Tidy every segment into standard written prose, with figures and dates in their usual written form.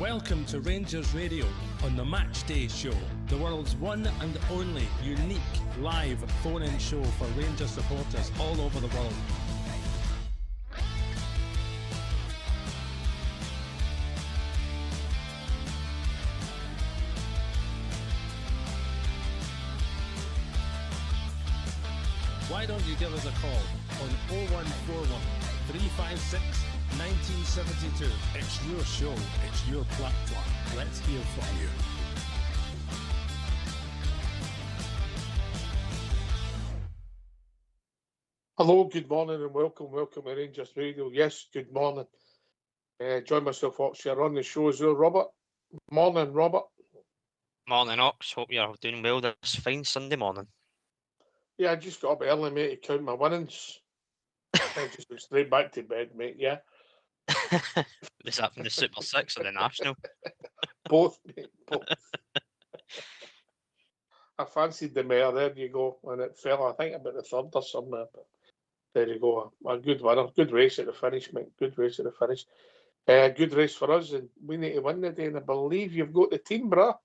Welcome to Rangers Radio on the Match Day Show, the world's one and only unique live phone-in show for Rangers supporters all over the world. Why don't you give us a call on 0141 356 1972. It's your show, it's your platform. Let's hear from you. Hello, good morning and welcome to Rangers Radio. Yes, good morning. Join myself, Ox, here on the show as well, Robert. Morning, Robert. Morning, Ox. Hope you're doing well this fine Sunday morning. Yeah, I just got up early, mate, to count my winnings. I just went straight back to bed, mate, yeah. Was that from the Super Six or the National? Both, mate, both. I fancied the mayor, there you go, and it fell, I think, about the third or somewhere, but there you go, a good winner, good race at the finish, mate, good race at the finish. Good race for us, and we need to win the day, and I believe you've got the team, brah.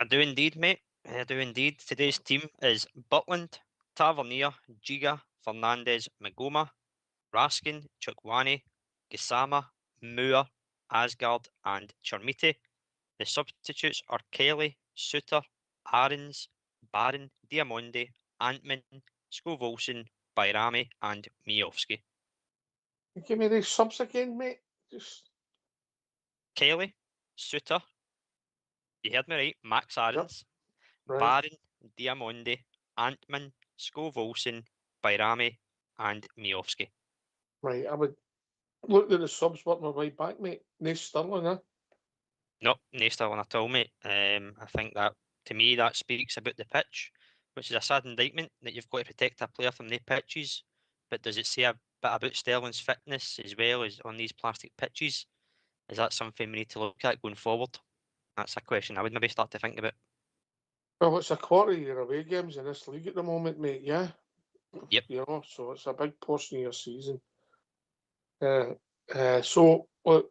I do indeed, mate. I do indeed. Today's team is Butland, Tavernier, Giga, Fernandez, Magoma, Raskin, Chukwani, Gisama, Moore, Asgard, and Chermiti. The substitutes are Kelly, Suter, Aarons, Barron, Diamondi, Antman, Skov-Olsen, Bayrami, and Miovski. Give me the subs again, mate. Just Kelly, Suter, you heard me right, Max Aarons, right. Barron, Diamondi, Antman, Skov-Olsen, Bayrami, and Miovski. Right, I would look at the subs working my way back, mate. No Sterling, huh? No, no Sterling at all, mate. I think that, to me, that speaks about the pitch, which is a sad indictment that you've got to protect a player from the pitches. But does it say a bit about Sterling's fitness as well as on these plastic pitches? Is that something we need to look at going forward? That's a question I would maybe start to think about. Well, it's a quarter of your away games in this league at the moment, mate, yeah? Yep. You know, so it's a big portion of your season. So, look,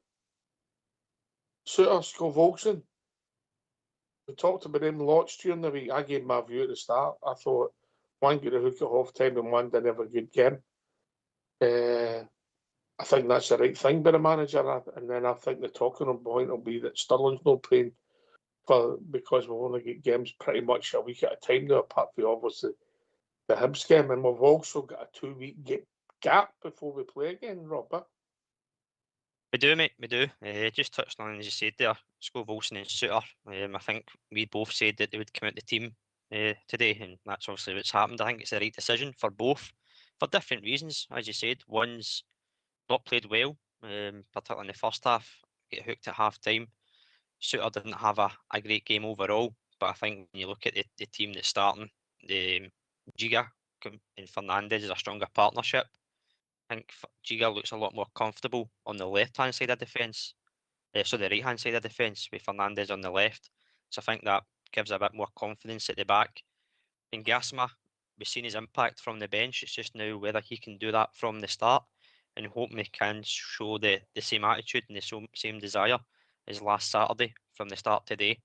Suter, Skov-Olsen, we talked about them lots during the week. I gave my view at the start. I thought one got a hook at half time and one didn't have a good game. I think that's the right thing by the manager, and then I think the talking point will be that Sterling's not playing because we've only got games pretty much a week at a time now, apart from obviously the Hibs game, and we've also got a 2-week gap before we play again, Robert. We do, mate, we do. Just touched on, as you said there, Skov-Olsen and Suter. I think we both said that they would come out the team today, and that's obviously what's happened. I think it's the right decision for both, for different reasons. As you said, one's not played well, particularly in the first half, get hooked at half-time. Suter didn't have a great game overall, but I think when you look at the team that's starting, the Giga and Fernandez is a stronger partnership. I think Giga looks a lot more comfortable on the left-hand side of defence, so the right-hand side of defence with Fernandez on the left. So I think that gives a bit more confidence at the back. In Gasma, we've seen his impact from the bench. It's just now whether he can do that from the start, and hoping he can show the same attitude and the same desire as last Saturday from the start today.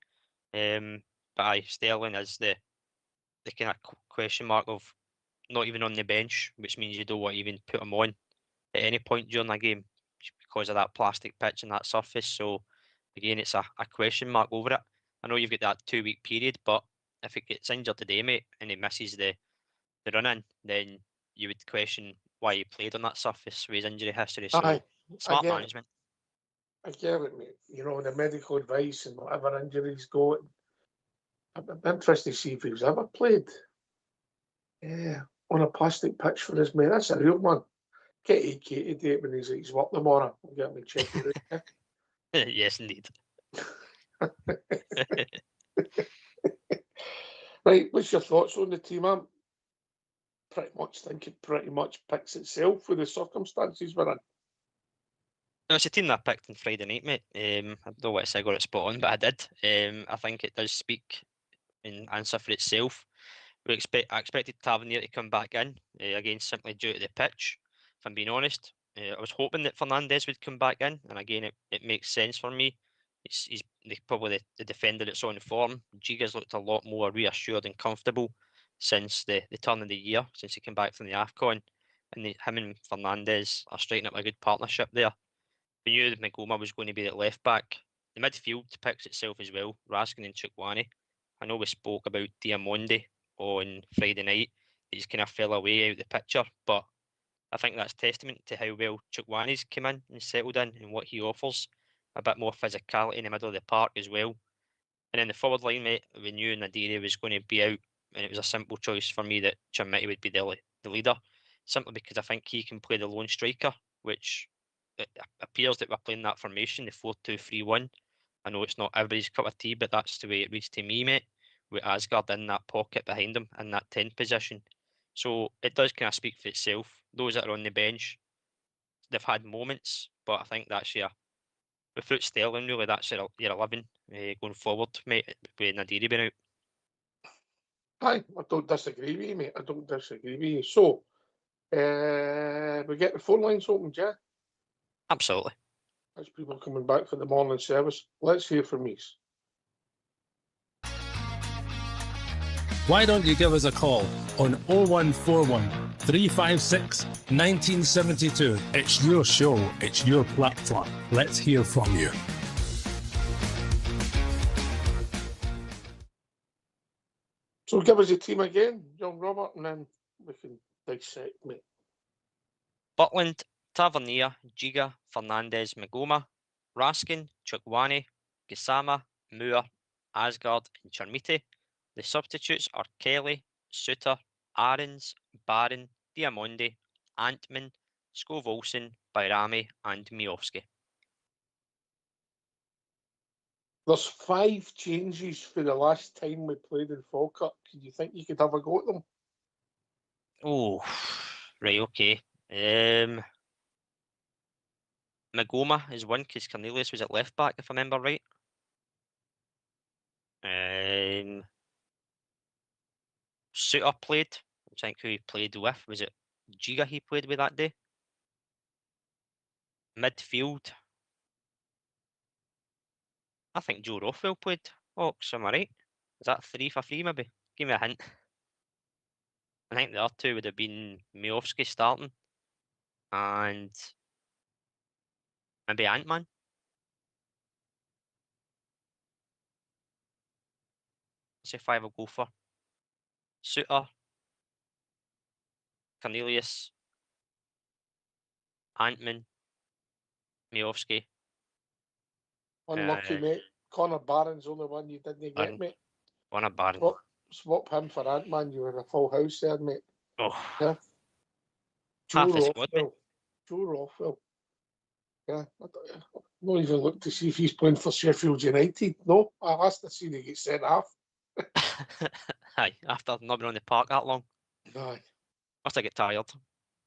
But Sterling is the kind of question mark of not even on the bench, which means you don't want to even put him on at any point during the game because of that plastic pitch and that surface. So again, it's a question mark over it. I know you've got that 2-week period, but if he gets injured today, mate, and he misses the run-in, then you would question why he played on that surface with his injury history. So smart management. I get it, mate. You know, the medical advice and whatever injuries go. I'm interested to see if he's ever played on a plastic pitch for his mate. That's a real one. Get AK to do it when he's work tomorrow. I'll get him and check it out. Yes, indeed. Right, what's your thoughts on the team? I'm pretty much think it pretty much picks itself with the circumstances we're in. No, it's a team that I picked on Friday night, mate. I don't know what to say, I got it spot on, but I did. I think it does speak and answer for itself. I expected Tavernier to come back in, again, simply due to the pitch, if I'm being honest. I was hoping that Fernandez would come back in, and again, it makes sense for me He's probably the defender that's on form. Giga's looked a lot more reassured and comfortable since the turn of the year, since he came back from the AFCON. And him and Fernandes are striking up a good partnership there. We knew that Magoma was going to be at left back. The midfield picks itself as well. Raskin and Chukwueze. I know we spoke about Diamonde on Friday night. He's kind of fell away out of the picture, but I think that's testament to how well Chukwueze's come in and settled in and what he offers. A bit more physicality in the middle of the park as well. And in the forward line, mate, we knew Nadiri was going to be out, and it was a simple choice for me that Chimiti would be the leader, simply because I think he can play the lone striker, which it appears that we're playing that formation, the 4-2-3-1. I know it's not everybody's cup of tea, but that's the way it reads to me, mate, with Asgard in that pocket behind him in that 10 position. So it does kind of speak for itself. Those that are on the bench, they've had moments, but I think that's without Sterling, really, that's your 11 going forward, mate, with Nadiri being out. Aye, I don't disagree with you, mate. I don't disagree with you. So, we get the phone lines open, yeah? Absolutely. As people coming back for the morning service, let's hear from you. Why don't you give us a call on 0141 356 1972? It's your show, it's your platform. Let's hear from you. So give us your team again, young Robert, and then we can dissect, mate. Butland, Tavernier, Giga, Fernandes, Magoma, Raskin, Chukwueze, Gassama, Moore, Asgard, and Chimiti. The substitutes are Kelly, Suter, Aarons, Barron, Diamonde, Antman, Skov-Olsen, Bayrami, and Miovski. There's 5 changes for the last time we played in Falkirk. Do you think you could have a go at them? Oh, right, okay. Magoma is one because Cornelius was at left back, if I remember right. Suter played. I think who he played with. Was it Giga he played with that day? Midfield. I think Joe Rothwell played. Oh, am I right? Is that 3 for 3 maybe? Give me a hint. I think the other two would have been Miovski starting and maybe Antman. Say 5 I'll go for. Suter, Cornelius, Antman, Miovski. Unlucky, mate. Connor Barron's the only one you didn't get, mate. Connor Barron. Swap him for Ant-Man. You were in a full house there, mate. Oh. Yeah. Half the squad, mate. Joe Rothwell. Yeah. I don't even look to see if he's playing for Sheffield United. No, I asked to see he get sent off. Aye, after not being on the park that long. Aye. Must have get tired.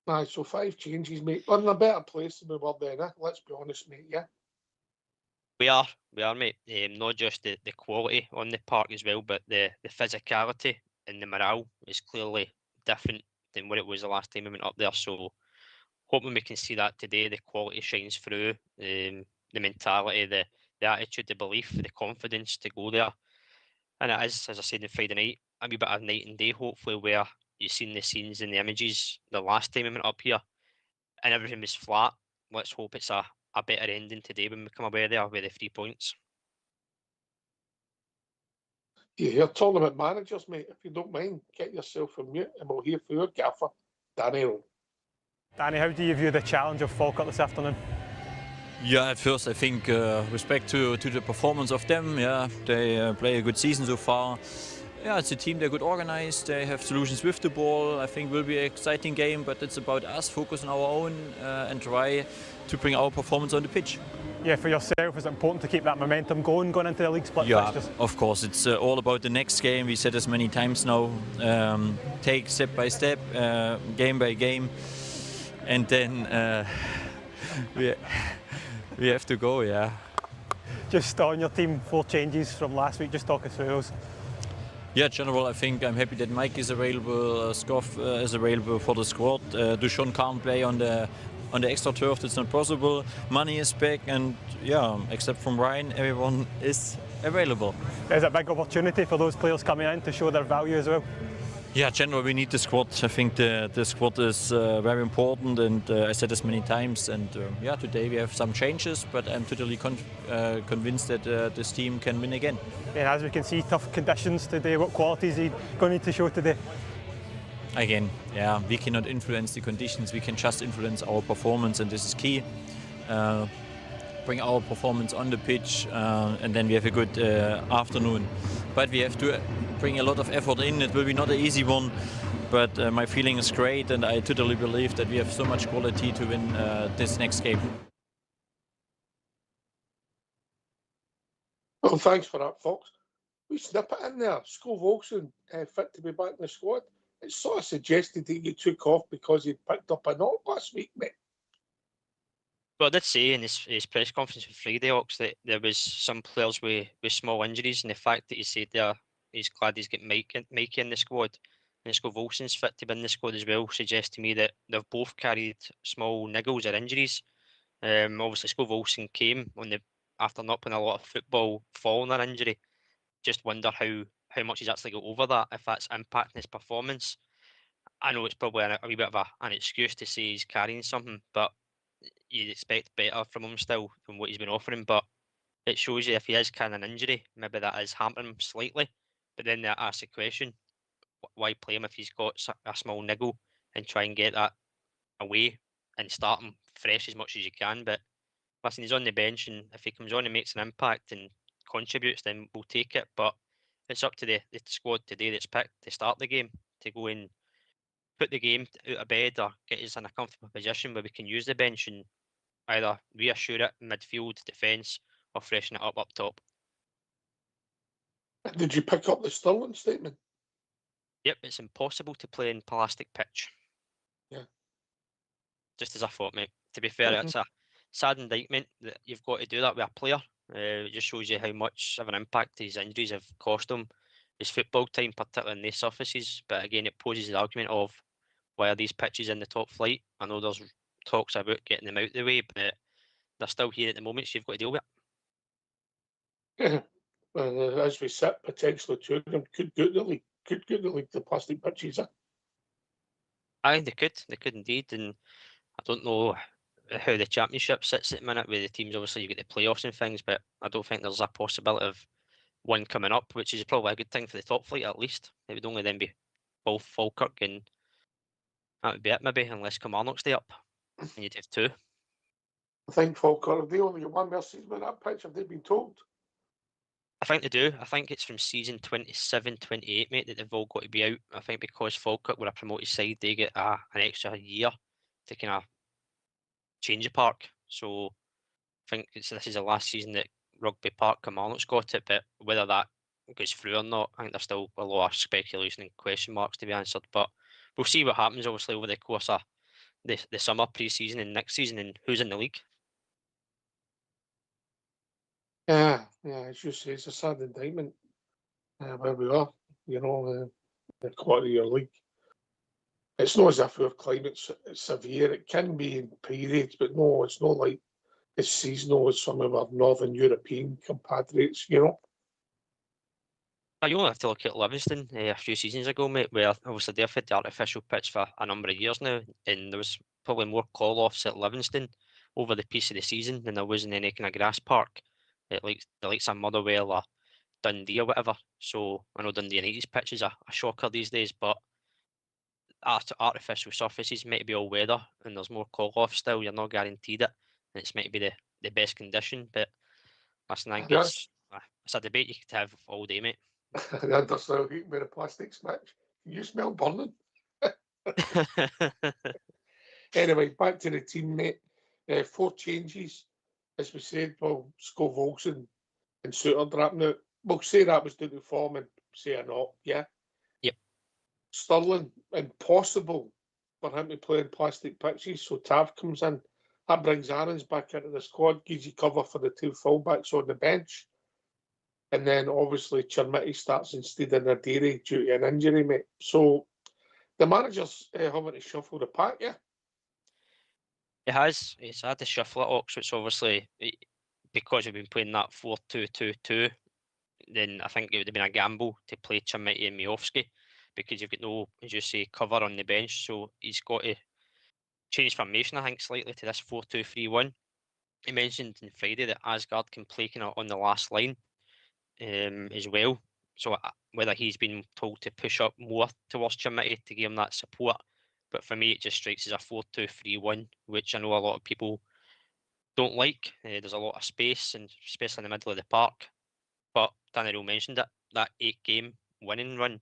Aye, so 5 changes, mate. We're in a better place than we were then, eh? Let's be honest, mate, yeah? We are, mate. Not just the quality on the park as well, but the physicality and the morale is clearly different than what it was the last time we went up there. So hoping we can see that today. The quality shines through, the mentality, the attitude, the belief, the confidence to go there. And it is, as I said on Friday night, a wee bit of night and day, hopefully, where you've seen the scenes and the images the last time we went up here and everything was flat. Let's hope it's a better ending today when we come away there with the 3 points. You're talking about managers, mate. If you don't mind, get yourself on mute and we'll hear from your gaffer, Daniel. Danny, how do you view the challenge of Falkirk this afternoon? Yeah, at first I think respect to the performance of them. Yeah, they play a good season so far. Yeah, it's a team, they're good organized, they have solutions with the ball. I think it will be an exciting game, but it's about us, focus on our own and try to bring our performance on the pitch. Yeah, for yourself, is it important to keep that momentum going into the league split fixtures? Of course, it's all about the next game. We said this many times now. Take step by step, game by game, and then we have to go, yeah. Just on your team, 4 changes from last week, just talk us through those. Yeah, general, I think I'm happy that Mikey is available, Skov is available for the squad. Dushon can't play on the on the extra turf it's not possible. Money is back, and yeah, except from Ryan, everyone is available. There's a big opportunity for those players coming in to show their value as well. Yeah, generally we need the squad. I think the squad is very important, and I said this many times. And yeah, today we have some changes, but I'm totally convinced that this team can win again. And as we can see, tough conditions today. What qualities are you going to need to show today? Again, yeah, we cannot influence the conditions. We can just influence our performance, and this is key. Bring our performance on the pitch, and then we have a good afternoon. But we have to bring a lot of effort in. It will be not an easy one, but my feeling is great, and I totally believe that we have so much quality to win this next game. Well, thanks for that, Fox. We snippet in there. Skov Olsen fit to be back in the squad. It's sort of suggested that you took off because he'd picked up a knock last week, mate. Well, I did say in his press conference on Friday, Ox, that there was some players with small injuries, and the fact that he said there he's glad he's got Mikey in the squad, and Skov Olsen's fit to be in the squad as well, suggests to me that they've both carried small niggles or injuries. Obviously, Skov Olsen came after not playing a lot of football following an injury. Just wonder how much he's actually got over that, if that's impacting his performance. I know it's probably a wee bit of an excuse to say he's carrying something, but you'd expect better from him still than what he's been offering. But it shows you if he is carrying an injury, maybe that is hampering him slightly. But then that asks the question, why play him if he's got a small niggle, and try and get that away and start him fresh as much as you can. But listen, he's on the bench, and if he comes on and makes an impact and contributes, then we'll take it. But it's up to the squad today that's picked to start the game to go and put the game out of bed or get us in a comfortable position where we can use the bench and either reassure it midfield, defence, or freshen it up top. Did you pick up the Sterling statement? Yep, it's impossible to play in plastic pitch. Yeah. Just as I thought, mate. To be fair, it's a sad indictment that you've got to do that with a player. It just shows you how much of an impact these injuries have cost him his football time, particularly in these surfaces. But again, it poses the argument of why are these pitches in the top flight? I know there's talks about getting them out the way, but they're still here at the moment, so you've got to deal with it. Yeah. As we sit, potentially two of them could go to the league. Could go to the league, the plastic pitches. Aye, they could indeed, and I don't know how the championship sits at the minute with the teams. Obviously, you get the playoffs and things, but I don't think there's a possibility of one coming up, which is probably a good thing for the top flight at least. It would only then be both Falkirk, and that would be it maybe, unless Kilmarnock stay up, and you'd have two. I think Falkirk, have they only got one more season with that pitch? Have they been told? I think they do. I think it's from season 27, 28, mate, that they've all got to be out. I think because Falkirk were a promoted side, they get an extra year to kind of change the park. So I think this is the last season that Rugby Park Kilmarnock's got it, but whether that goes through or not, I think there's still a lot of speculation and question marks to be answered. But we'll see what happens, obviously, over the course of the summer pre-season and next season, and who's in the league. Yeah, as you say, it's a sad indictment where we are, the quality of your league. It's not as if our climate's severe. It can be in periods, but no, it's not like it's seasonal as some of our Northern European compatriots, You only have to look at Livingston a few seasons ago, mate, where obviously they've had the artificial pitch for a number of years now, and there was probably more call-offs at Livingston over the piece of the season than there was in any kind of grass park, at like the likes of Motherwell or Dundee or whatever. So I know Dundee United's pitch is a shocker these days, but artificial surfaces might be all weather, and there's more call-offs still. You're not guaranteed it, and it's might be the best condition. But listen, I think it's a debate you could have all day, mate. I understand eating with a plastic smash. You smell burning. Anyway, back to the team, mate. 4 changes, as we said. Well, Skov Olsen and Suter dropping out. We'll say that was due to form and say or not, yeah? Yep. Sterling, impossible for him to play in plastic pitches, so Tav comes in. That brings Aarons back into the squad, gives you cover for the 2 fullbacks on the bench. And then obviously Chermiti starts instead of Nadiri due to an injury, mate. So the manager's having to shuffle the pack, yeah? It has. It's had to shuffle at Oxford, so obviously because we've been playing that 4-2-2-2, then I think it would have been a gamble to play Chimiti and Miofsky because you've got no, as you say, cover on the bench. So he's got to change formation, I think, slightly to this 4-2-3-1. He mentioned on Friday that Asgard can play kind of on the last line as well. So whether he's been told to push up more towards Chimiti to give him that support. But for me, it just strikes as a 4-2-3-1, which I know a lot of people don't like. There's a lot of space, and especially in the middle of the park. But Daniel mentioned it, that 8-game winning run.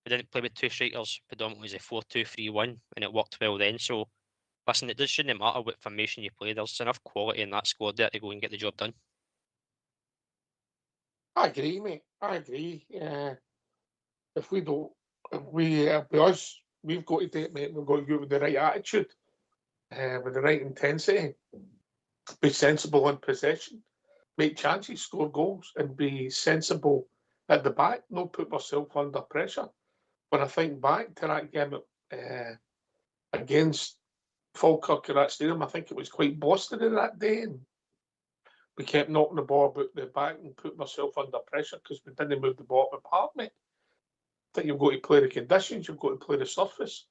We didn't play with two strikers, predominantly as a 4-2-3-1, and it worked well then. So, listen, it shouldn't matter what formation you play. There's enough quality in that squad there to go and get the job done. I agree, mate. I agree. If we don't, with us, we've got to do it, mate. We've got to go with the right attitude, with the right intensity, be sensible in possession, make chances, score goals, and be sensible at the back. Not put myself under pressure. When I think back to that game against Falkirk at that stadium, I think it was quite Boston that day, and we kept knocking the ball about the back and put myself under pressure because we didn't move the ball apart, mate. I think you've got to play the conditions, you've got to play the surface,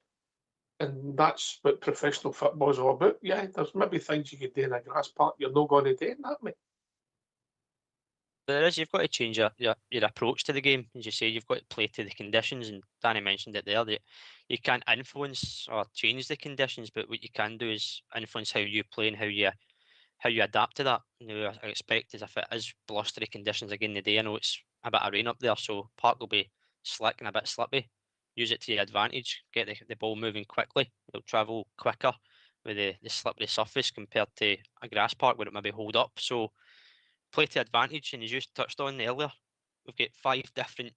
and that's what professional football is all about. Yeah, there's maybe things you could do in a grass park you're not going to do in that, mate. There is, you've got to change your approach to the game. As you say, you've got to play to the conditions, and Danny mentioned it there, that you can't influence or change the conditions, but what you can do is influence how you play and how you adapt to that. I expect as if it is blustery conditions again today, I know it's a bit of rain up there, so park will be slick and a bit slippy. Use it to your advantage, get the ball moving quickly. It'll travel quicker with the slippery surface compared to a grass park where it maybe hold up. So play to advantage, and as you touched on earlier, we've got 5 different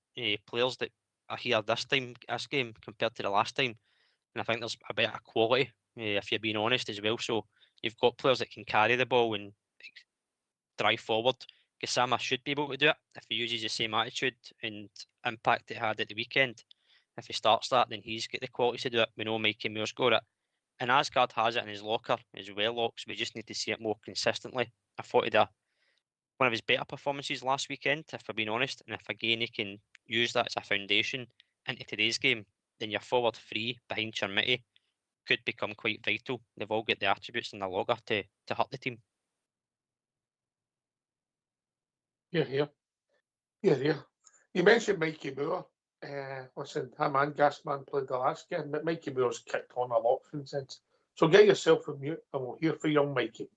players that are here this game compared to the last time, and I think there's a bit of quality, if you're being honest as well. So you've got players that can carry the ball and drive forward. Gassama should be able to do it if he uses the same attitude and impact it had at the weekend. If he starts that, then he's got the quality to do it. We know Mikey Moore's got it, and Asgard has it in his locker as well, Locks. We just need to see it more consistently. I thought he did one of his better performances last weekend, if we're being honest, and if again he can use that as a foundation into today's game, then your forward 3 behind Chimiti could become quite vital. They've all got the attributes in the logger to hurt the team. Yeah. You mentioned Mikey Moore. Listen, him and Gasman played the last game, but Mikey Moore's kicked on a lot since. So get yourself a mute and we'll hear from young Mikey.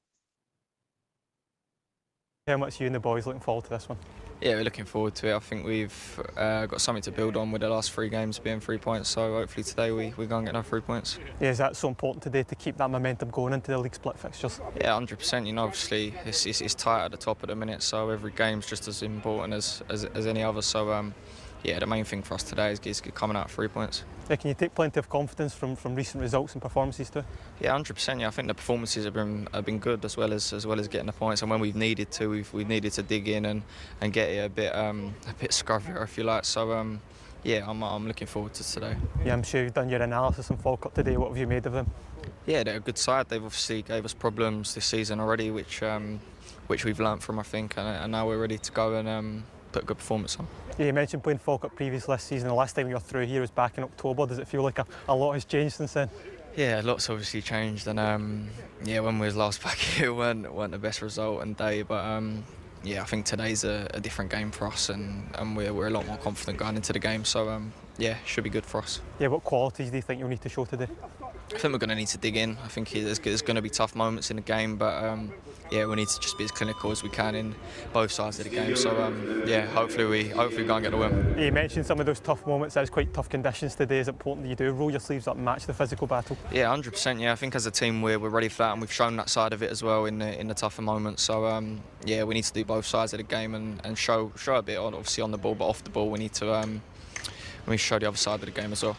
How much you and the boys looking forward to this one? Yeah, we're looking forward to it. I think we've got something to build on with the last 3 games being 3 points, so hopefully today we go and get another 3 points. Yeah, is that so important today to keep that momentum going into the league split fixtures? Yeah, 100%. You know, obviously it's tight at the top at the minute, so every game's just as important as any other. So yeah, the main thing for us today is coming out 3 points. Yeah, can you take plenty of confidence from recent results and performances too? Yeah, 100%. Yeah, I think the performances have been good as well as getting the points. And when we've needed to, we've needed to dig in and get it a bit scrubbier, if you like. So yeah, I'm looking forward to today. Yeah, I'm sure you've done your analysis on Falkirk today. What have you made of them? Yeah, they're a good side. They've obviously gave us problems this season already, which we've learnt from, I think, and now we're ready to go and put a good performance on. Yeah, you mentioned playing Falkirk previously this season. The last time you were through here was back in October. Does it feel like a lot has changed since then? Yeah, lots obviously changed, and yeah, when we was last back here, weren't the best result and day, but yeah, I think today's a different game for us, and we're a lot more confident going into the game. So yeah, should be good for us. Yeah, what qualities do you think you'll need to show today? I think we're going to need to dig in. I think there's going to be tough moments in the game, but yeah, we need to just be as clinical as we can in both sides of the game. So yeah, hopefully we go and get the win. Yeah, you mentioned some of those tough moments. That's quite tough conditions today. Is it important that you do roll your sleeves up and match the physical battle? Yeah, 100%. Yeah, I think as a team we're ready for that, and we've shown that side of it as well in the tougher moments. So yeah, we need to do both sides of the game and show a bit obviously on the ball, but off the ball we need to show the other side of the game as well.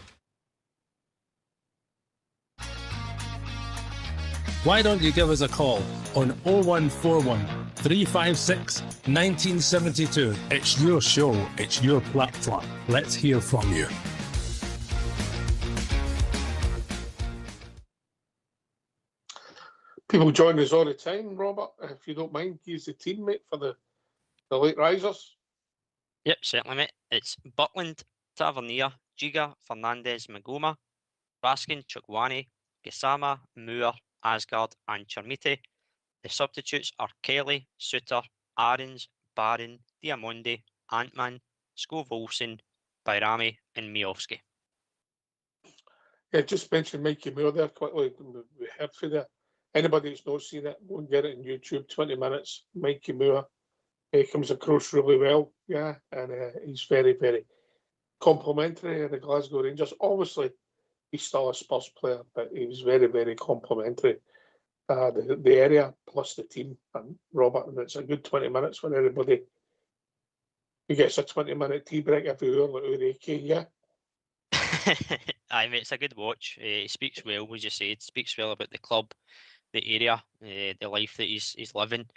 Why don't you give us a call on 0141 356 1972? It's your show, it's your platform. Let's hear from you. People join us all the time, Robert. If you don't mind, he's the teammate for the late risers. Yep, certainly, mate. It's Butland, Tavernier, Giga, Fernandez, Magoma, Raskin, Chukwani, Gisama, Moore, Asgard, and Chermite. The substitutes are Kelly, Suter, Aarons, Barron, Diamondi, Antman, Skov Olsen, Bayrami, and Miovski. Yeah, just mention Mikey Moore there quickly. We heard for that. Anybody that's not seen it, go and get it on YouTube. 20 minutes. Mikey Moore. He comes across really well, yeah, and he's very, very complimentary of the Glasgow Rangers. Obviously, he's still a Spurs player, but he was very, very complimentary. The area plus the team and Robert, and it's a good 20 minutes for everybody. He gets a 20-minute tea break every hour, like Ureke, yeah. Aye, mate, it's a good watch. He speaks well, as you said, speaks well about the club, the area, the life that he's living.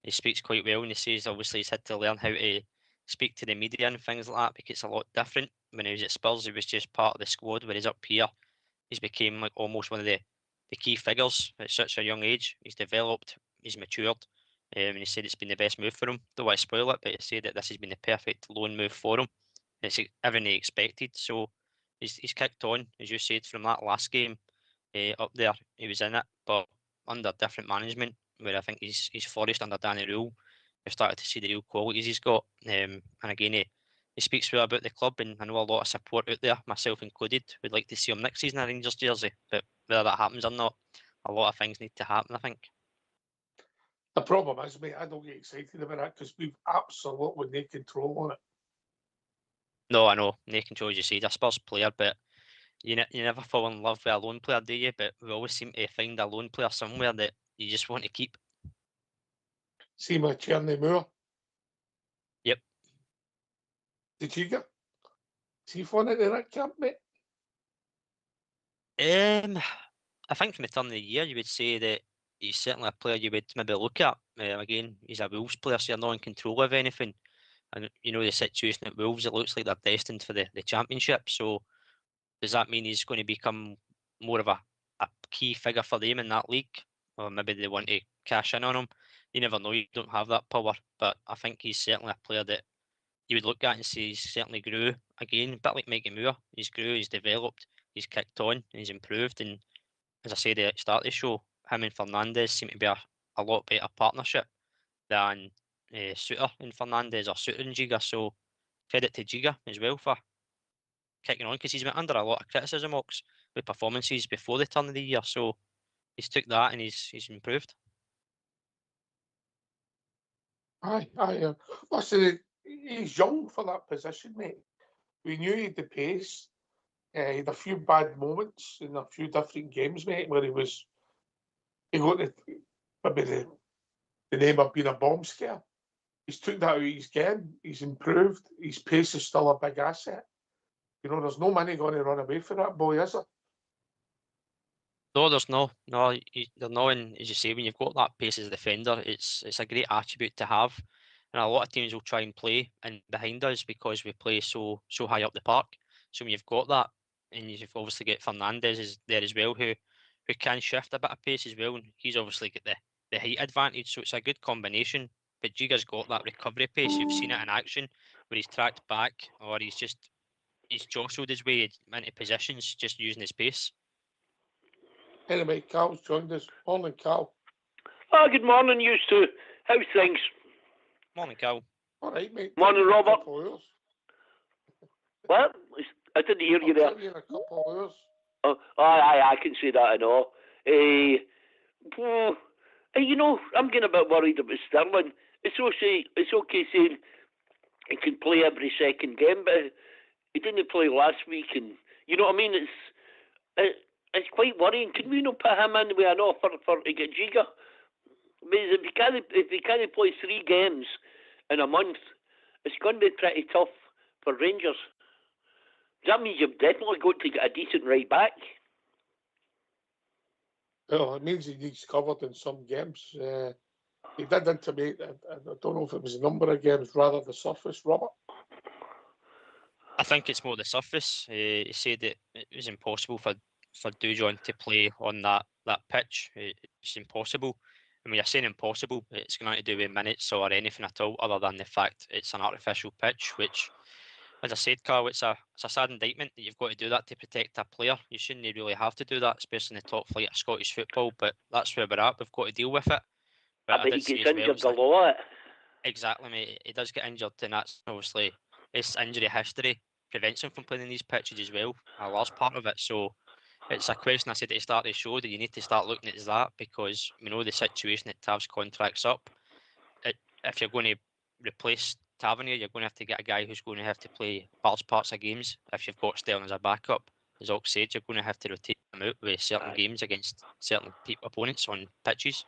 He speaks quite well, and he says obviously he's had to learn how to speak to the media and things like that, because it's a lot different. When he was at Spurs, he was just part of the squad, whereas up here, he's became like almost one of the key figures at such a young age. He's developed, he's matured, and he said it's been the best move for him. Don't want to spoil it, but he said that this has been the perfect loan move for him. It's everything he expected, so he's kicked on, as you said, from that last game up there. He was in it, but under different management, where I think he's flourished under Danny Rule. We've started to see the real qualities he's got, and again, he speaks well about the club, and I know a lot of support out there, myself included, would like to see him next season in a Rangers jersey, but whether that happens or not, a lot of things need to happen, I think. The problem is, mate, I don't get excited about that because we've absolutely no control on it. No, I know, no control, as you said, a Spurs player, but you never fall in love with a lone player, do you? But we always seem to find a lone player somewhere that you just want to keep. See my Cherny Moore? Yep. Did you get? See fun into that camp, mate? I think from the turn of the year, you would say that he's certainly a player you would maybe look at. Again, he's a Wolves player, so you're not in control of anything. And you know the situation at Wolves, it looks like they're destined for the championship. So does that mean he's going to become more of a key figure for them in that league? Or maybe they want to cash in on him. You never know, you don't have that power. But I think he's certainly a player that you would look at and say he's certainly grew. Again, a bit like Mikey Moore. He's grew, he's developed, he's kicked on, he's improved. And as I said at the start of the show, him and Fernandez seem to be a lot better partnership than Suter and Fernandez or Suter and Giga. So credit to Giga as well for kicking on, because he's been under a lot of criticism, Ox, with performances before the turn of the year. So he's took that and he's improved. Aye. Listen, he's young for that position, mate. We knew he had the pace. He had a few bad moments in a few different games, mate, where he got maybe the name of being a bomb scare. He's took that out of his game. He's improved. His pace is still a big asset. You know, there's no money going to run away for that boy, is there? No, there's no. There's no, and as you say, when you've got that pace as a defender, it's a great attribute to have. And a lot of teams will try and play in behind us because we play so high up the park. So when you've got that, and you've obviously got Fernandez is there as well, who can shift a bit of pace as well, and he's obviously got the height advantage. So it's a good combination. But Giga's got that recovery pace. You've seen it in action where he's tracked back or he's jostled his way into positions just using his pace. Anyway, Carl's joined us. Morning, Carl. Good morning, you two. How's things? Morning, Carl. All right, mate. Morning, Robert. Hours. What? I didn't hear you there. I'll tell you in a couple of hours. Oh, aye, I can say that, I know. You know, I'm getting a bit worried about Sterling. It's okay saying he can play every second game, but he didn't play last week, and you know what I mean? It's quite worrying. Can we not put him in with an offer for to get Giga? Because if he can't play 3 games in a month, it's going to be pretty tough for Rangers. That means you've definitely got to get a decent right back. Well, it means he needs covered in some games. He did intimate, I don't know if it was a number of games, rather the surface, Robert. I think it's more the surface. He said that it was impossible for for Dujon to play on that pitch. It's impossible. And when you're saying impossible, it's going to do with minutes or anything at all, other than the fact it's an artificial pitch, which, as I said, Carl, it's a sad indictment that you've got to do that to protect a player. You shouldn't really have to do that, especially in the top flight of Scottish football, but that's where we're at. We've got to deal with it. But I bet he did say gets as well, injured it's a like- lot. Exactly, mate. He does get injured, and that's obviously his injury history prevents him from playing in these pitches as well, a large part of it. So it's a question I said at the start of the show that you need to start looking at that, because we know the situation that Tav's contract's up. If you're going to replace Tavernier, you're going to have to get a guy who's going to have to play large parts of games. If you've got Sterling as a backup, as Ox said, you're going to have to rotate him out with certain games against certain opponents on pitches.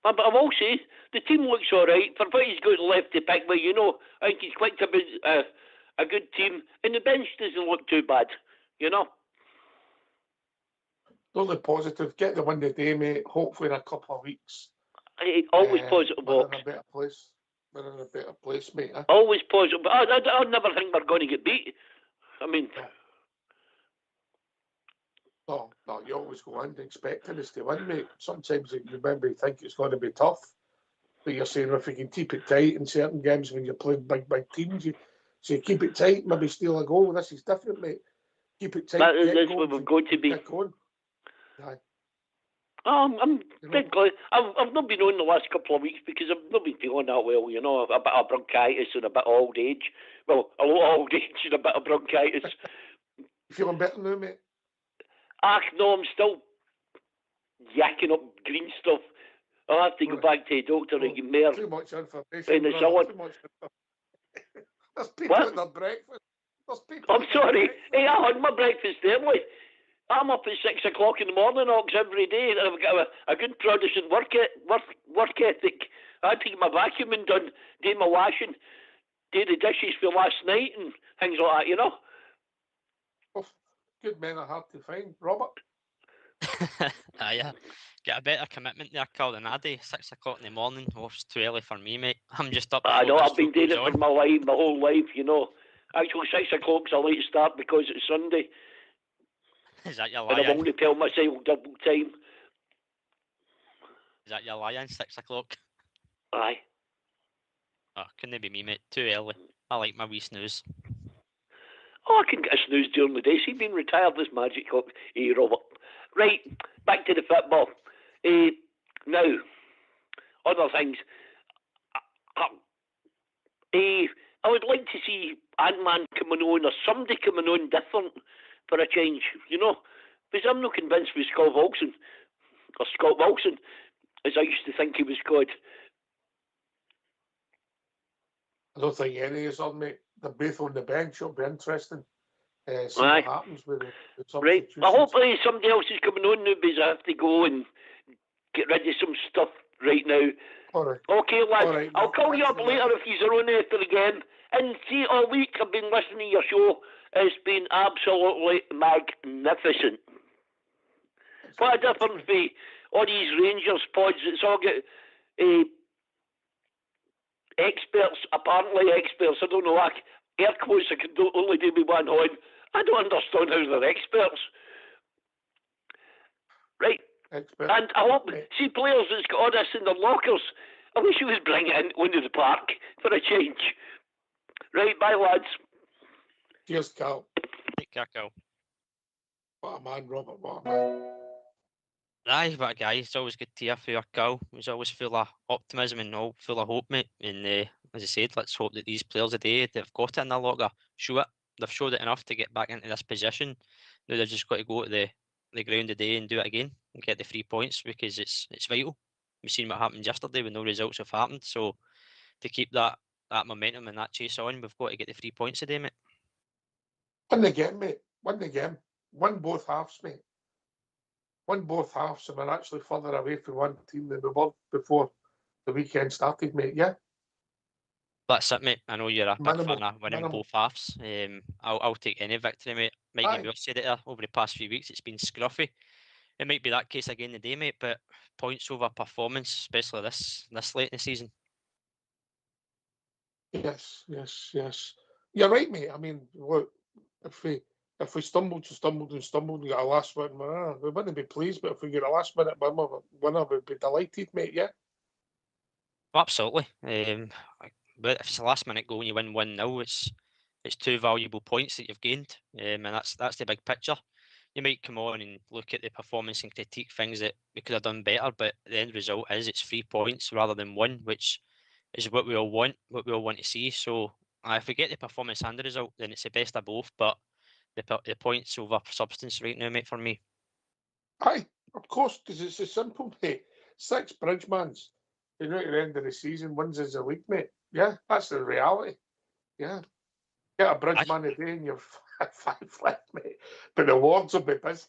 But I will say, the team looks all right. For what he's got left to pick with, I think he's quite a good team. And the bench doesn't look too bad, Only positive. Get the win today, mate. Hopefully in a couple of weeks. Always positive, We're Box. in a better place. We're in a better place, mate. Always positive. I never think we're going to get beat. I mean... No, you always go in expecting us to win, mate. Sometimes you think it's going to be tough. But you're saying if you can keep it tight in certain games when you're playing big teams, you keep it tight, maybe steal a goal. This is different, mate. Keep it tight. That's what we've got to be. Aye. I'm dead glad. I've not been on the last couple of weeks because I've not been feeling that well, a bit of bronchitis and a bit of old age. Well, a lot of old age and a bit of bronchitis. You feeling better now, mate? No, I'm still yakking up green stuff. I'll have to go back to the doctor and get more. Too much information. In the salad. There's people at their breakfast. I'm sorry. Hey, I had my breakfast early. I'm up at 6 o'clock in the morning, Ox, every day. And I've got a good Protestant work ethic. I had to get my vacuuming done, do my washing, do the dishes for last night and things like that, Oh, good men are hard to find. Robert? Yeah. Get a better commitment there, Carl, than I do. 6 o'clock in the morning. Oh, it's too early for me, mate. I'm just up. I know, I've been doing it for my whole life, Actually, 6 o'clock's a late start because it's Sunday. Is that your And lie-in? I've only tell myself double time. Is that your lie-in, 6 o'clock? Aye. Oh, couldn't it be me, mate? Too early. I like my wee snooze. Oh, I can get a snooze during the day. See, being retired this magic clock. Hey, Robert. Right, back to the football. Now, other things. I would like to see Ant-Man coming on or somebody coming on different for a change, because I'm not convinced with Scott Wilson, as I used to think he was good. I don't think any is on, mate. They're both on the bench. It'll be interesting. See what happens with the Right. substitutions. I hope somebody else is coming on now because I have to go and get rid of some stuff right now. All right. Okay, lads. All right, I'll call you up later if you're on after again. And see, all week I've been listening to your show. It's been absolutely magnificent. What a difference for all these Rangers pods. It's all got experts, apparently experts. I don't know, like air quotes I can only do with one hand. I don't understand how they're experts. Right. Expert. And I hope, see players that's got all this in their lockers, I wish you would bring it into the park for a change. Right, bye lads. Cheers, Carl. Take care, Carl. What a man, Robert. What a man. Aye, what a guy. It's always good to hear from your Carl. He's always full of optimism and all full of hope, mate. And as I said, let's hope that these players today, they've got it in their locker, show it. They've showed it enough to get back into this position. Now they've just got to go to the ground today and do it again and get the 3 points, because it's vital. We've seen what happened yesterday when no results have happened. So to keep that momentum and that chase on, we've got to get the 3 points today, mate. Win the game, mate. Win the game. Win both halves, mate. Win both halves, and we're actually further away from one team than we were before the weekend started, mate. Yeah? That's it, mate. I know you're a big Minimal, fan of winning minimal. both halves. I'll take any victory, mate. Mikey, Aye. we've said it there over the past few weeks. It's been scruffy. It might be that case again today, mate. But points over performance, especially this late in the season. Yes. You're right, mate. I mean, look, if if we stumbled and got a last minute winner, we wouldn't be pleased. But if we get a last minute winner, we'd be delighted, mate. Yeah. Absolutely. But if it's a last minute goal and you win 1-0, it's 2 valuable points that you've gained, and that's the big picture. You might come on and look at the performance and critique things that we could have done better, but the end result is it's 3 points rather than 1, which is what we all want to see. So if we get the performance and the result, then it's the best of both. But the points over substance right now, mate, for me. Aye, of course, because it's as simple, mate. 6 Bridgemans, you know, at the end of the season, wins as a league, mate. Yeah, that's the reality. Yeah. Get a Bridgeman a day and you're 5 left, mate. But the awards will be busy.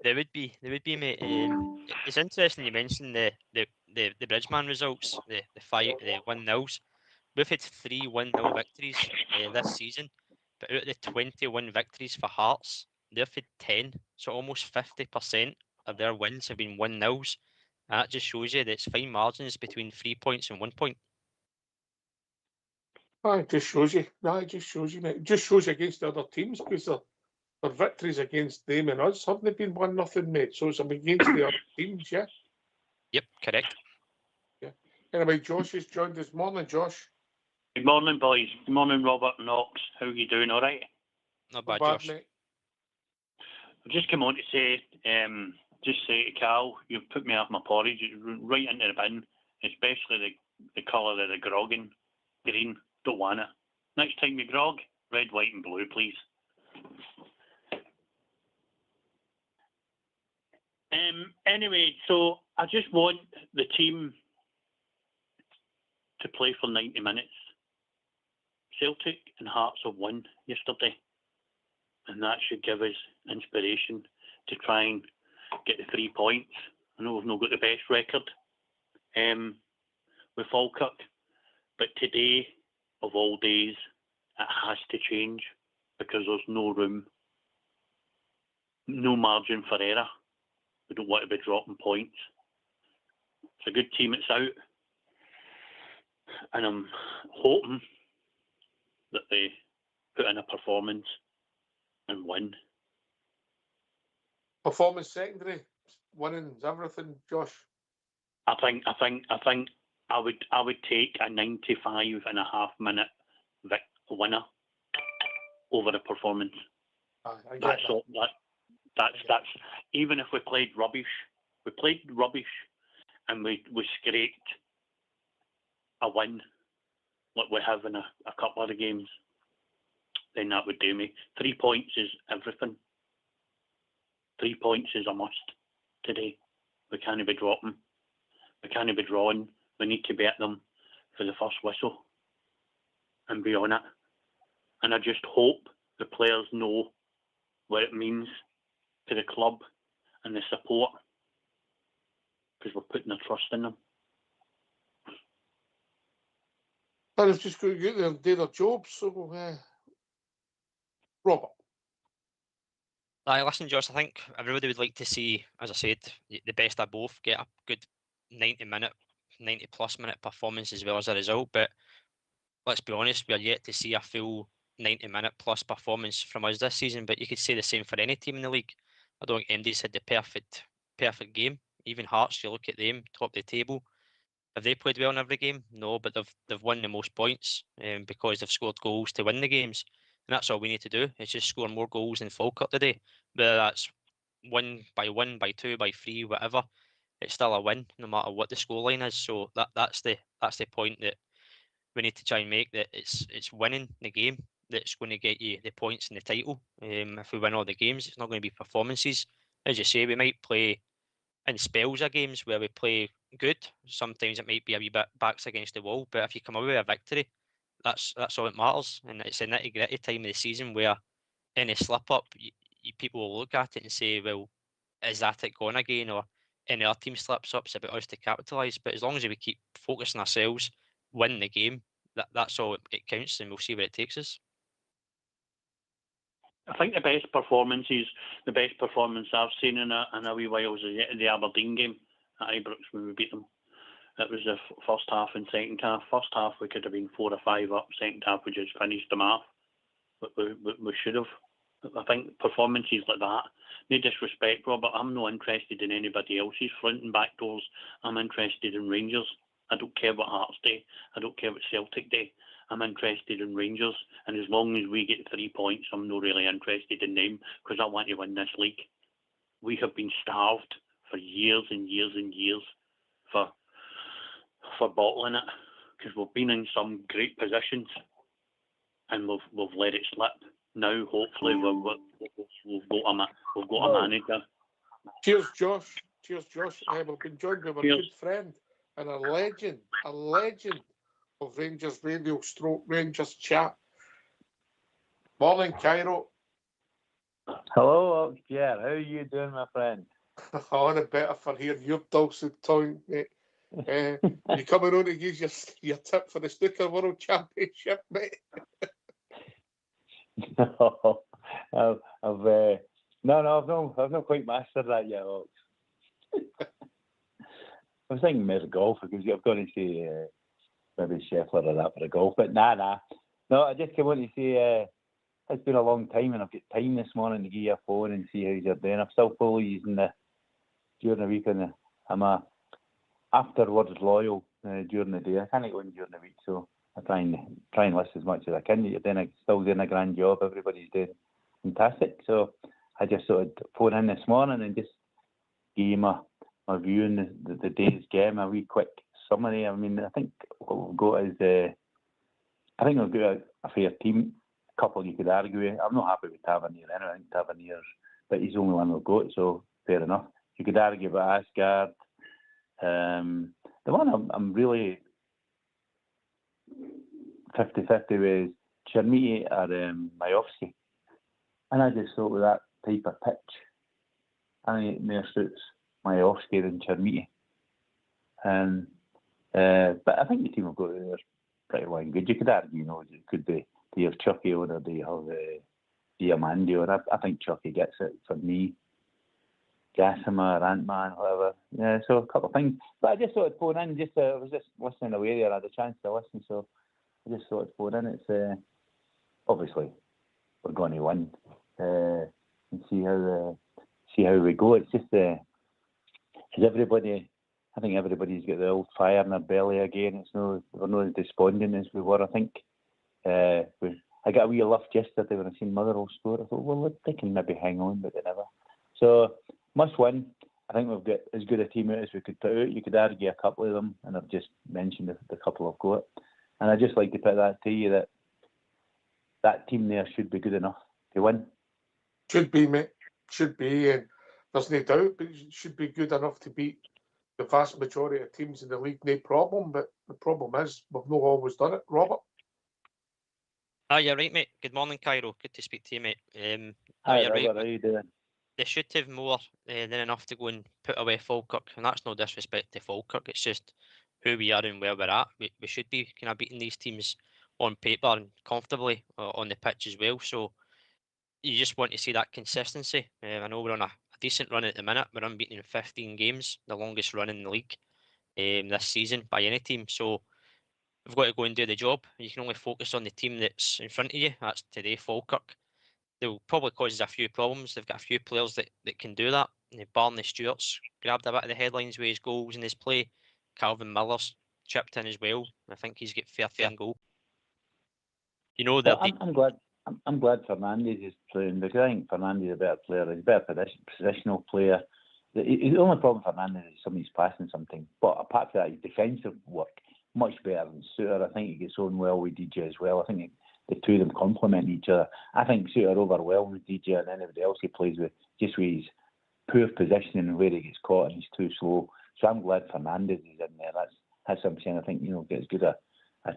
They would be, mate. It's interesting you mentioned the Bridgeman results, the 1-0s. We've had 3 1-0 victories this season, but out of the 21 victories for Hearts, they've had 10, so almost 50% of their wins have been 1-0s. And that just shows you that it's fine margins between 3 points and 1 point. It just shows you. No, it just shows you, mate. It just shows you against the other teams because their victories against them and us haven't been 1-0, mate. So it's against the other teams, yeah? Yep, correct. Yeah. Anyway, Josh has joined us. Morning, Josh. Good morning, boys. Good morning, Robert and Knox. How are you doing? All right? Not bad, Bad, Josh. mate. I've just come on to say, to Cal, you've put me off my porridge. It's right into the bin, especially the colour of the grogging. Green, don't want it. Next time you grog, red, white and blue, please. Anyway, so I just want the team to play for 90 minutes. Celtic and Hearts have won yesterday, and that should give us inspiration to try and get the 3 points. I know we've not got the best record with Falkirk, but today, of all days, it has to change because there's no room, no margin for error. We don't want to be dropping points. It's a good team that's out, and I'm hoping that they put in a performance and win. Performance secondary, winning's everything, Josh. I think I would take a 95.5 minute winner over the performance. I get That's even if we played rubbish. We played rubbish and we scraped a win like we have in a couple of the games, then that would do me. 3 points is everything. 3 points is a must today. We can't be dropping. We can't be drawing. We need to beat them for the first whistle and be on it. And I just hope the players know what it means to the club and the support, because we're putting the trust in them. They've just got to get there and do their job. So, Robert. Aye, listen, Josh, I think everybody would like to see, as I said, the best of both, get a good 90 plus minute performance as well as a result. But let's be honest, we are yet to see a full 90 minute plus performance from us this season. But you could say the same for any team in the league. I don't think MD's had the perfect game. Even Hearts, you look at them, top of the table. Have they played well in every game? No, but they've won the most points because they've scored goals to win the games. And that's all we need to do. It's just score more goals than Falkirk today. Whether that's 1 by 1, by 2, by 3, whatever, it's still a win, no matter what the scoreline is. So that's the point that we need to try and make, that it's winning the game that's going to get you the points and the title. If we win all the games, it's not going to be performances. As you say, we might play in spells of games where we play good. Sometimes it might be a wee bit backs against the wall, but if you come away with a victory, that's all that matters. And it's a nitty-gritty time of the season where any slip up, people will look at it and say, well, is that it gone again? Or any other team slips up, it's about us to capitalise. But as long as we keep focusing ourselves, win the game, that's all it counts, and we'll see where it takes us. I think the best performance I've seen in a wee while was the Aberdeen game at Ibrox when we beat them. It was the first half and second half. First half we could have been 4 or 5 up. Second half we just finished them off. we should have. I think performances like that, no disrespect, Robert, I'm not interested in anybody else's front and back doors. I'm interested in Rangers. I don't care what Hearts do. I don't care what Celtic do. I'm interested in Rangers. And as long as we get 3 points, I'm not really interested in them because I want to win this league. We have been starved for years and years and years for bottling it because we've been in some great positions and we've let it slip. Now, hopefully, we've got a manager. Cheers, Josh. Cheers, Josh. We've been joined by a good friend and a legend of Rangers Radio / Rangers Chat. Morning, Cairo. Hello, Oxyar. How are you doing, my friend? On the better for hearing your dulcet tone, mate. You coming on to use your tip for the Snooker World Championship, mate? No, I've not quite mastered that yet, Ox. I was thinking maybe golf because I've got to see maybe Scheffler or that for a golf, but nah. No, I just want to say it's been a long time and I've got time this morning to give you a phone and see how you're doing. I'm still fully using during the week and I'm a afterwards loyal during the day. I can't go in during the week, so I try and listen as much as I can. You're still doing a grand job. Everybody's doing fantastic. So I just sort of phone in this morning and just give you my view on the day's game, a wee quick summary. I mean, I think what we've got is I think we've got a fair team. A couple you could argue with. I'm not happy with Tavernier anyway. I think Tavernier's, but he's the only one we've got, so fair enough. You could argue about Asgard. The one I'm really 50-50 with Chermiti or Majowski. And I just thought with that type of pitch, I think it more suits Majowski than Chermiti. But I think the team have got there pretty well and good. You could argue, it could be do you have Chucky or do you have Diamandi? Or I think Chucky gets it for me. Gassama or Ant-Man, whatever. Yeah, so a couple of things. But I just thought I'd phone in. I was just listening away there. I had a chance to listen, so I just thought I'd phone in. It's obviously we're going to win and see how we go. It's just is everybody. I think everybody's got the old fire in their belly again. We're not as despondent as we were. I think I got a wee lift yesterday when I seen Motherwell score. I thought, well, they can maybe hang on, but they never. So must win. I think we've got as good a team out as we could put out. You could argue a couple of them, and I've just mentioned the couple I've got. And I'd just like to put that to you that team there should be good enough to win. Should be, mate. Should be, and there's no doubt, but it should be good enough to beat the vast majority of teams in the league, no problem. But the problem is we've not always done it, Robert. You're right, mate. Good morning, Cairo. Good to speak to you, mate. Hi, you're Robert, right. how you doing? They should have more than enough to go and put away Falkirk, and that's no disrespect to Falkirk. It's just who we are and where we're at. We should be kind of beating these teams on paper and comfortably on the pitch as well. So you just want to see that consistency. I know we're on a decent run at the minute. We're unbeaten in 15 games, the longest run in the league this season by any team. So we've got to go and do the job. You can only focus on the team that's in front of you. That's today, Falkirk. They'll probably cause us a few problems. They've got a few players that can do that. Barney Stewart's grabbed a bit of the headlines with his goals and his play. Calvin Miller's chipped in as well. I think he's got 13 goals. You know that. Well, I'm glad Fernandes is playing because I think Fernandes is a better player. He's a better positional player. The only problem for Fernandes is somebody's passing something. But apart from that, his defensive work much better than Suter. I think he gets on well with DJ as well. I think the two of them complement each other. I think Suter overwhelms DJ and anybody else he plays with just with his poor positioning and where he gets caught and he's too slow. So I'm glad Fernandes is in there. That's what I'm saying. I think get as good a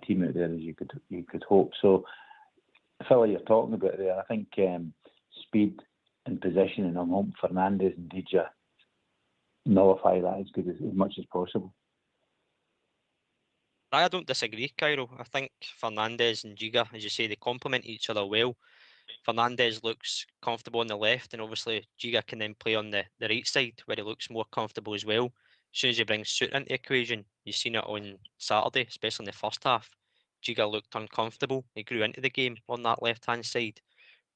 team out there as you could hope. So the fella you're talking about there, I think speed and positioning. I'm hoping Fernandes and DJ nullify that as much as possible. I don't disagree, Cairo. I think Fernandes and Giga, as you say, they complement each other well. Fernandes looks comfortable on the left, and obviously Giga can then play on the right side where he looks more comfortable as well. As soon as he brings Suter into the equation, you've seen it on Saturday, especially in the first half. Giga looked uncomfortable. He grew into the game on that left-hand side.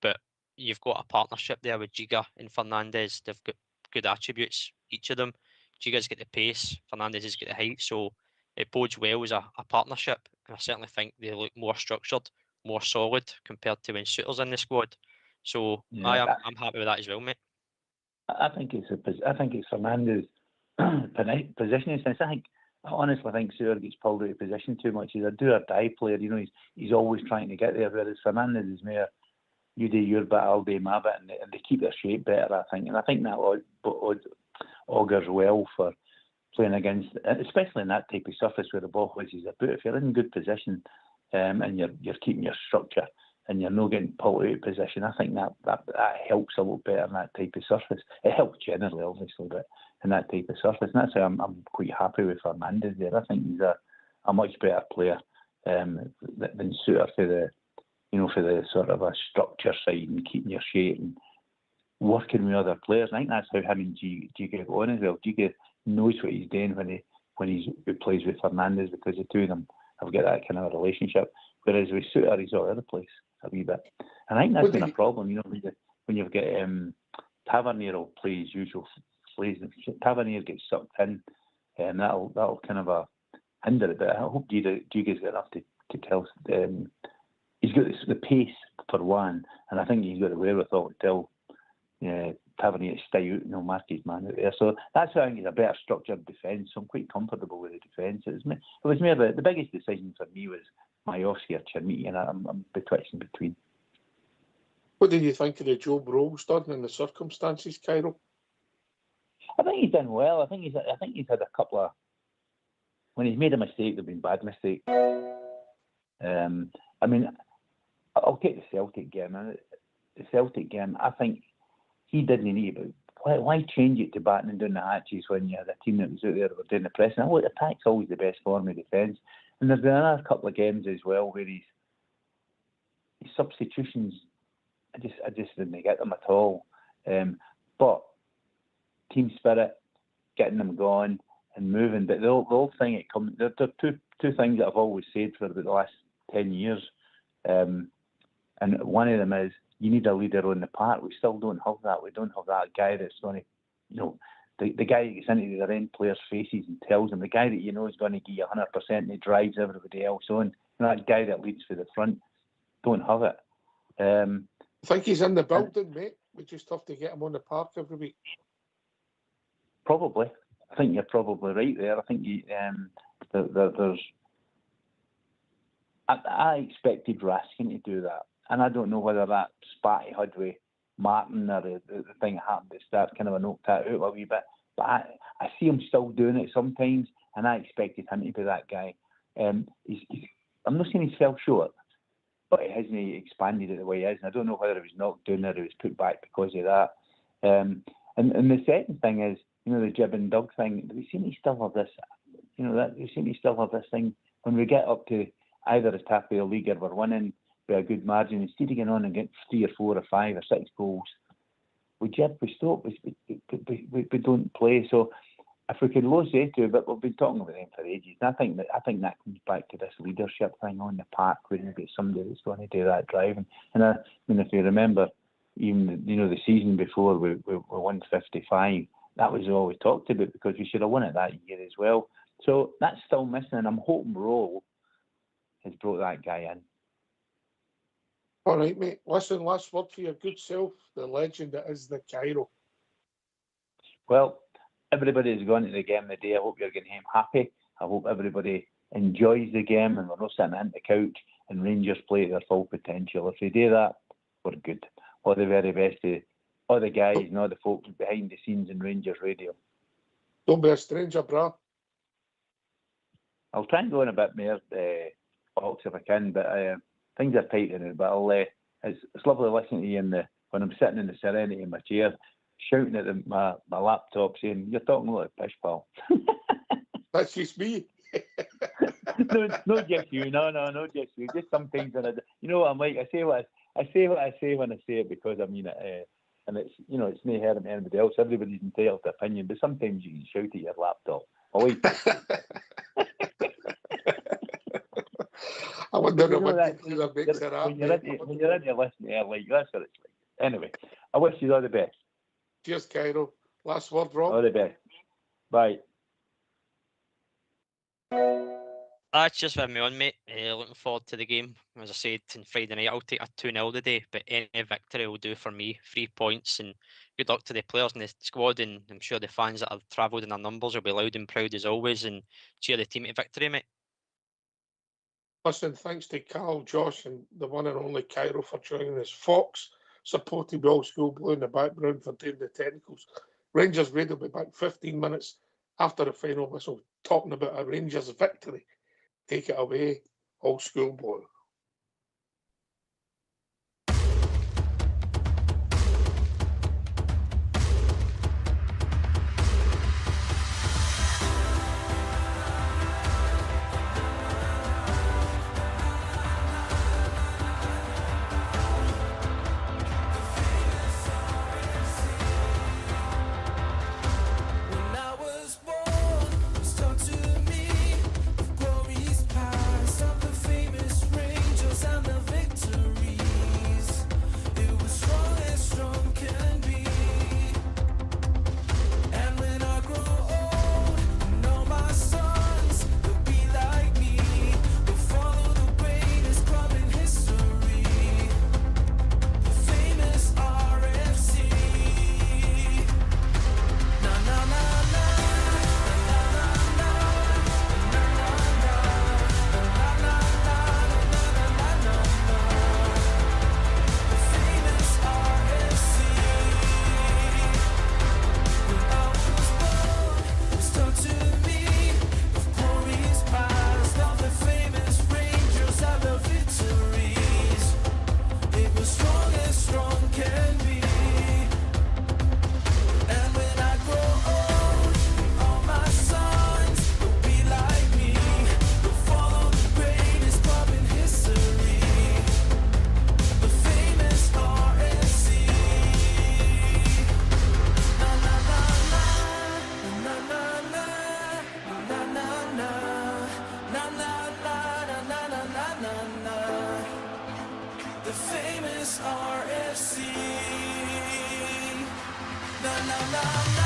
But you've got a partnership there with Giga and Fernandes. They've got good attributes, each of them. Giga's got the pace, Fernandes has got the height, so it bodes well as a partnership. And I certainly think they look more structured, more solid compared to when Suter's in the squad. So Yeah, I'm happy with that as well, mate. I think it's Fernandes' positioning sense. I honestly think Suter gets pulled out of position too much. He's a do or die player. You know, he's always trying to get there. Whereas Fernandes is more, you do your bit, I'll do my bit, and they keep their shape better. I think, and I think that augurs well for playing against, especially in that type of surface where the ball whizzes about. If you're in good position, and you're keeping your structure, and you're not getting pulled out of position, I think that helps a lot better in that type of surface. It helps generally, obviously, but in that type of surface, and that's why I'm quite happy with Fernandes there. I think he's a much better player than Suter for the sort of a structure side and keeping your shape and working with other players. I think that's how him and Giga go on as well. Giga knows what he's doing when he plays with Fernandes, because the two of them have got that kind of a relationship. Whereas with Suter, he's all over the place a wee bit. And I think that's been a problem, you know, when you've got Tavernier play his usual plays. Tavernier gets sucked in, and that'll kind of hinder it. But I hope Giga's got enough to tell. He's got the pace for one, and I think he's got the wherewithal to tell Tavernier to stay out, mark his man out there. So that's why I think he's a better structured defence. So I'm quite comfortable with the defence. It was more the biggest decision for me was Majowski or Chermiti, and I'm betwixt between. What did you think of the Joe Brogues done in the circumstances, Cairo? I think he's done well. I think he's had a couple of, when he's made a mistake, they've been bad mistakes. I mean, I'll take the Celtic game. The Celtic game, I think he didn't need it. But why change it to batting down the hatches when you had a team that was out there that were doing the pressing? I think attack's always the best form of defence. And there's been another couple of games as well where his substitutions, I just didn't get them at all. But team spirit, getting them going and moving. But the whole thing, there are two things that I've always said for about the last 10 years. And one of them is, you need a leader on the park. We still don't have that. We don't have that guy that's going to, the guy that gets into their end players' faces and tells them, the guy that you know is going to give you 100% and he drives everybody else on. That guy that leads for the front, don't have it. I think he's in the building, mate. We just have to get him on the park every week. Probably. I think you're probably right there. I think there's... I expected Raskin to do that. And I don't know whether that spat he had with Martin or the thing that happened at the start kind of knocked that out a wee bit. But I see him still doing it sometimes, and I expected him to be that guy. I'm not saying he's fell short, but he hasn't expanded it the way he is. And I don't know whether he was knocked down or he was put back because of that. And the second thing is, the Jib and Doug thing. We seem to still have this, we seem to still have this thing when we get up to either the top of the league or we're winning by a good margin, instead of getting on and getting 3 or 4 or 5 or 6 goals, we jib, we stop, we don't play. So if we could lose the two, but we've been talking about them for ages, and I think that comes back to this leadership thing on the park, where you've got somebody that's going to do that driving. And I mean, if you remember, even the season before we won 55, that was all we talked about, because we should have won it that year as well. So that's still missing, and I'm hoping Rowe has brought that guy in. All right, mate. Listen, last word for your good self, the legend that is the Cairo. Well, everybody's gone to the game today. I hope you're getting home happy. I hope everybody enjoys the game and we're not sitting on the couch and Rangers play to their full potential. If they do that, we're good. All the very best to all the guys and all the folks behind the scenes in Rangers Radio. Don't be a stranger, brah. I'll try and go in a bit more, Hawks, if I can, but things are tight in it. But it's lovely listening to you when I'm sitting in the serenity in my chair, shouting at my laptop, saying, "You're talking like a pish, pal." That's just me. No, just you. No, just you. Just sometimes when you know what I'm like. I say what I say when I say it, because I mean it. And it's it's no heard of anybody else. Everybody's entitled to opinion, but sometimes you can shout at your laptop. I wonder You know what that- the makes her when you're in your listening early, that's what it's like. Anyway, I wish you all the best. Cheers, Cairo. Last word, Rob. All the best. Bye. That's just with me on, mate. Looking forward to the game. As I said, on Friday night, I'll take a 2-0 today, but any victory will do for me. 3 points, and good luck to the players in the squad, and I'm sure the fans that have travelled in their numbers will be loud and proud as always, and cheer the team to victory, mate. Listen, thanks to Carl, Josh, and the one and only Cairo for joining us. Fox, supporting the old school blue in the background for doing the technicals. Rangers Radio will be back 15 minutes after the final whistle, talking about a Rangers victory. Take it away, old school blue. The famous RFC. Na na na na.